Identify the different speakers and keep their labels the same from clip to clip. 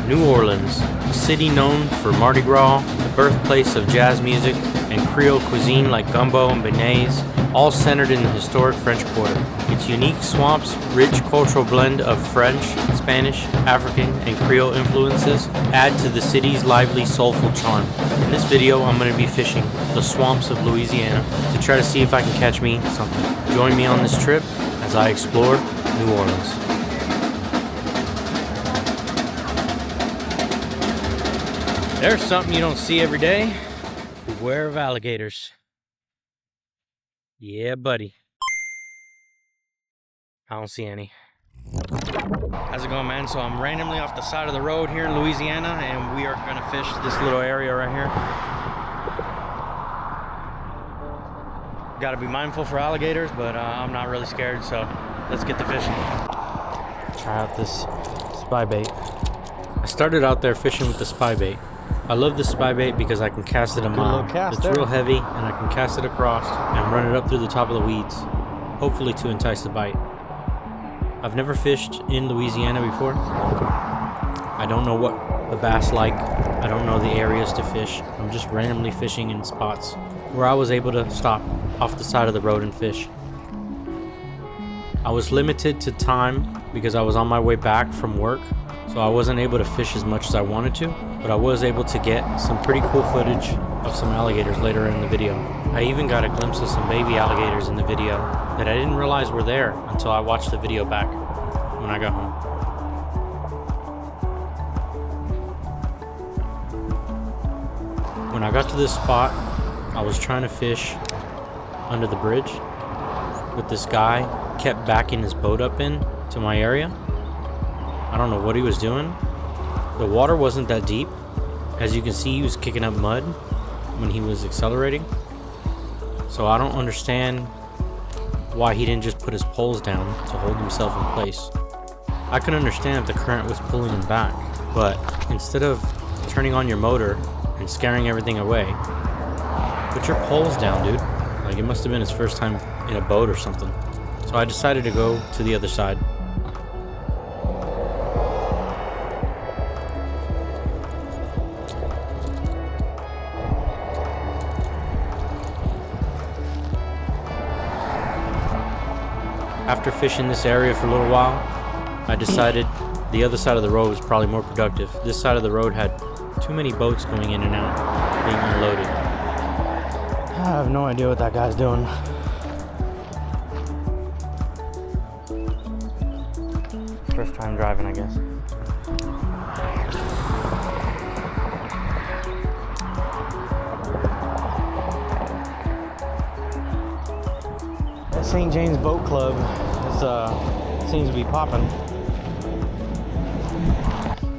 Speaker 1: New Orleans, a city known for Mardi Gras, the birthplace of jazz music, and Creole cuisine like gumbo and beignets, all centered in the historic French Quarter. Its unique swamps, rich cultural blend of French, Spanish, African, and Creole influences add to the city's lively, soulful charm. In this video, I'm going to be fishing the swamps of Louisiana to try to see if I can catch me something. Join me on this trip as I explore New Orleans. There's something you don't see every day. Beware of alligators. Yeah, buddy. I don't see any. How's it going, man? So I'm randomly off the side of the road here in Louisiana, and we are gonna fish this little area right here. Gotta be mindful for alligators, but I'm not really scared, so let's get to fishing. Try out this spy bait. I started out there fishing with the spy bait. I love this spy bait because I can cast it a mile. It's real heavy, and I can cast it across and run it up through the top of the weeds, hopefully to entice the bite. I've never fished in Louisiana before. I don't know what the bass like. I don't know the areas to fish. I'm just randomly fishing in spots where I was able to stop off the side of the road and fish. I was limited to time because I was on my way back from work, so I wasn't able to fish as much as I wanted to, but I was able to get some pretty cool footage of some alligators later in the video. I even got a glimpse of some baby alligators in the video that I didn't realize were there until I watched the video back when I got home. When I got to this spot, I was trying to fish under the bridge, but this guy kept backing his boat up in to my area. I don't know what he was doing. The water wasn't that deep. As you can see, he was kicking up mud when he was accelerating. So I don't understand why he didn't just put his poles down to hold himself in place. I can understand if the current was pulling him back, but instead of turning on your motor and scaring everything away, put your poles down, dude. Like, it must have been his first time in a boat or something. So I decided to go to the other side. After fishing this area for a little while, I decided the other side of the road was probably more productive. This side of the road had too many boats going in and out, being unloaded. I have no idea what that guy's doing. First time driving, I guess. St. James Boat Club seems to be popping.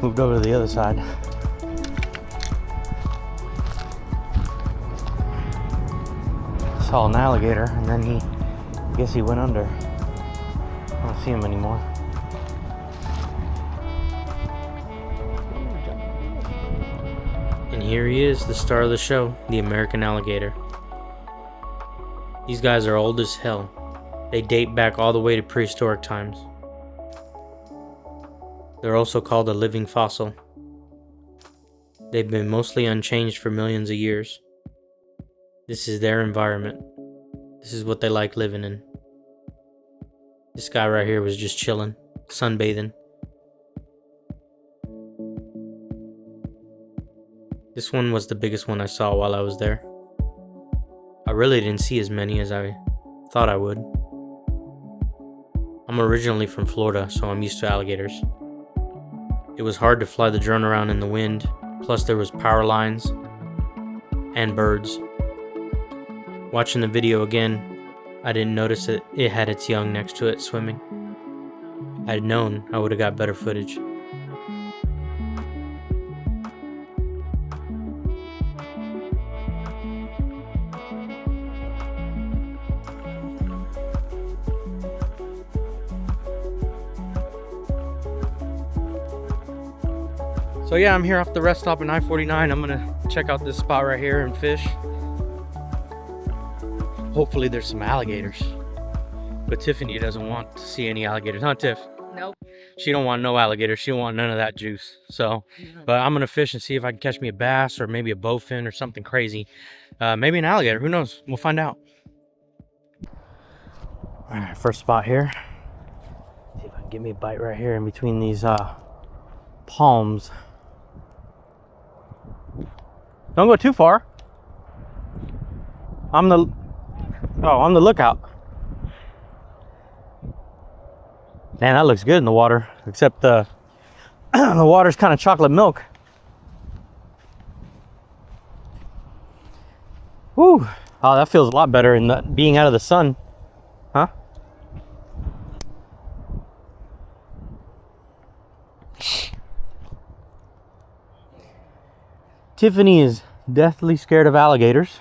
Speaker 1: Moved over to the other side. Saw an alligator, and then I guess he went under. I don't see him anymore. And here he is, the star of the show, the American alligator. These guys are old as hell. They date back all the way to prehistoric times. They're also called a living fossil. They've been mostly unchanged for millions of years. This is their environment. This is what they like living in. This guy right here was just chilling, sunbathing. This one was the biggest one I saw while I was there. I really didn't see as many as I thought I would. I'm originally from Florida, so I'm used to alligators. It was hard to fly the drone around in the wind, plus there was power lines and birds. Watching the video again, I didn't notice that it had its young next to it swimming. If I had known, I would have got better footage. So yeah, I'm here off the rest stop in I-49. I'm gonna check out this spot right here and fish. Hopefully there's some alligators. But Tiffany doesn't want to see any alligators, huh, Tiff?
Speaker 2: Nope.
Speaker 1: She don't want no alligator. She don't want none of that juice. So, but I'm gonna fish and see if I can catch me a bass or maybe a bowfin or something crazy. Maybe an alligator. Who knows? We'll find out. All right, first spot here. See if I can get me a bite right here in between these palms. Don't go too far. I'm the lookout. Man, that looks good in the water, except the water's kind of chocolate milk. Whew. Oh, that feels a lot better in being out of the sun. Huh? Tiffany is deathly scared of alligators.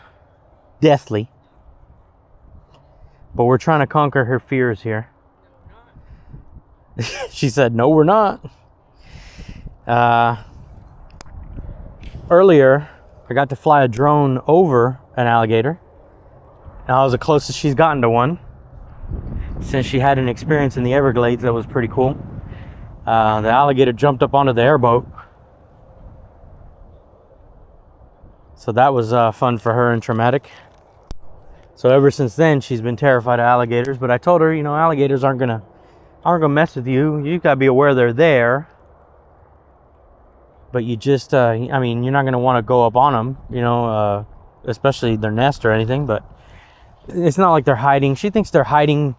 Speaker 1: Deathly. But we're trying to conquer her fears here. She said, no, we're not. Earlier, I got to fly a drone over an alligator. And that was the closest she's gotten to one. Since she had an experience in the Everglades that was pretty cool. The alligator jumped up onto the airboat. So that was fun for her and traumatic. So ever since then, she's been terrified of alligators. But I told her, you know, alligators aren't gonna mess with you. You gotta be aware they're there. But you just, I mean, you're not gonna want to go up on them, you know, especially their nest or anything. But it's not like they're hiding. She thinks they're hiding.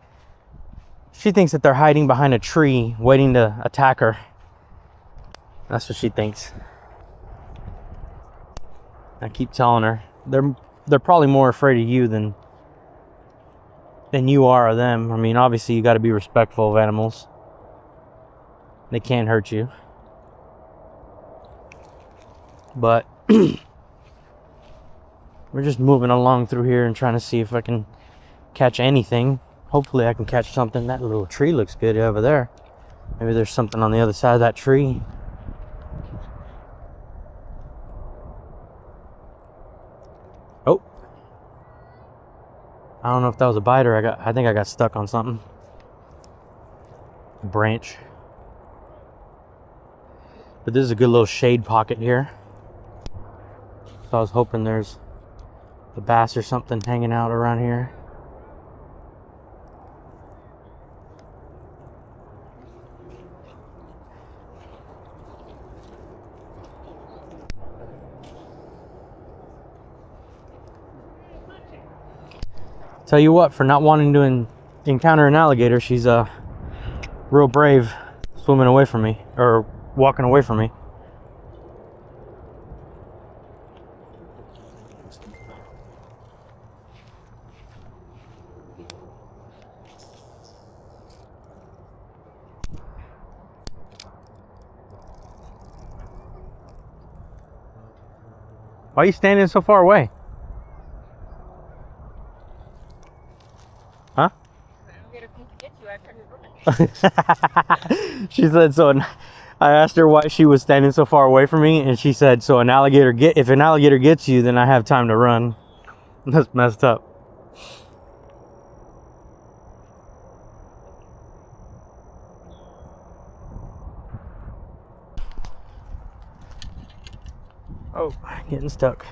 Speaker 1: She thinks that they're hiding behind a tree, waiting to attack her. That's what she thinks. I keep telling her they're probably more afraid of you than you are of them. I mean, obviously you got to be respectful of animals. They can't hurt you. But we're just moving along through here and trying to see if I can catch anything. Hopefully I can catch something. That little tree looks good over there. Maybe there's something on the other side of that tree. Oh, I don't know if that was a bite or I think I got stuck on something. A branch. But this is a good little shade pocket here. So I was hoping there's a bass or something hanging out around here. Tell you what, for not wanting to encounter an alligator, she's real brave swimming away from me, or walking away from me. Why are you standing so far away? Huh? She said so. I asked her why she was standing so far away from me, and she said, "So if an alligator gets you, then I have time to run." That's messed up. Oh, getting stuck.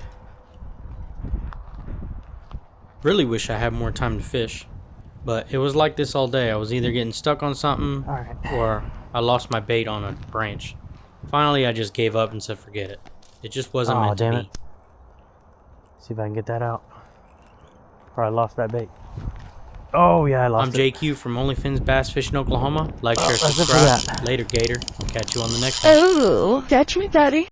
Speaker 1: Really wish I had more time to fish. But it was like this all day. I was either getting stuck on something or I lost my bait on a branch. Finally, I just gave up and said, forget it. It just wasn't meant to be. See if I can get that out. Or I lost that bait. Oh, yeah, I lost it. I'm JQ from OnlyFins Bass Fishing, Oklahoma. Like, share, subscribe. Later, Gator. I'll catch you on the next one.
Speaker 2: Oh, catch me, Daddy.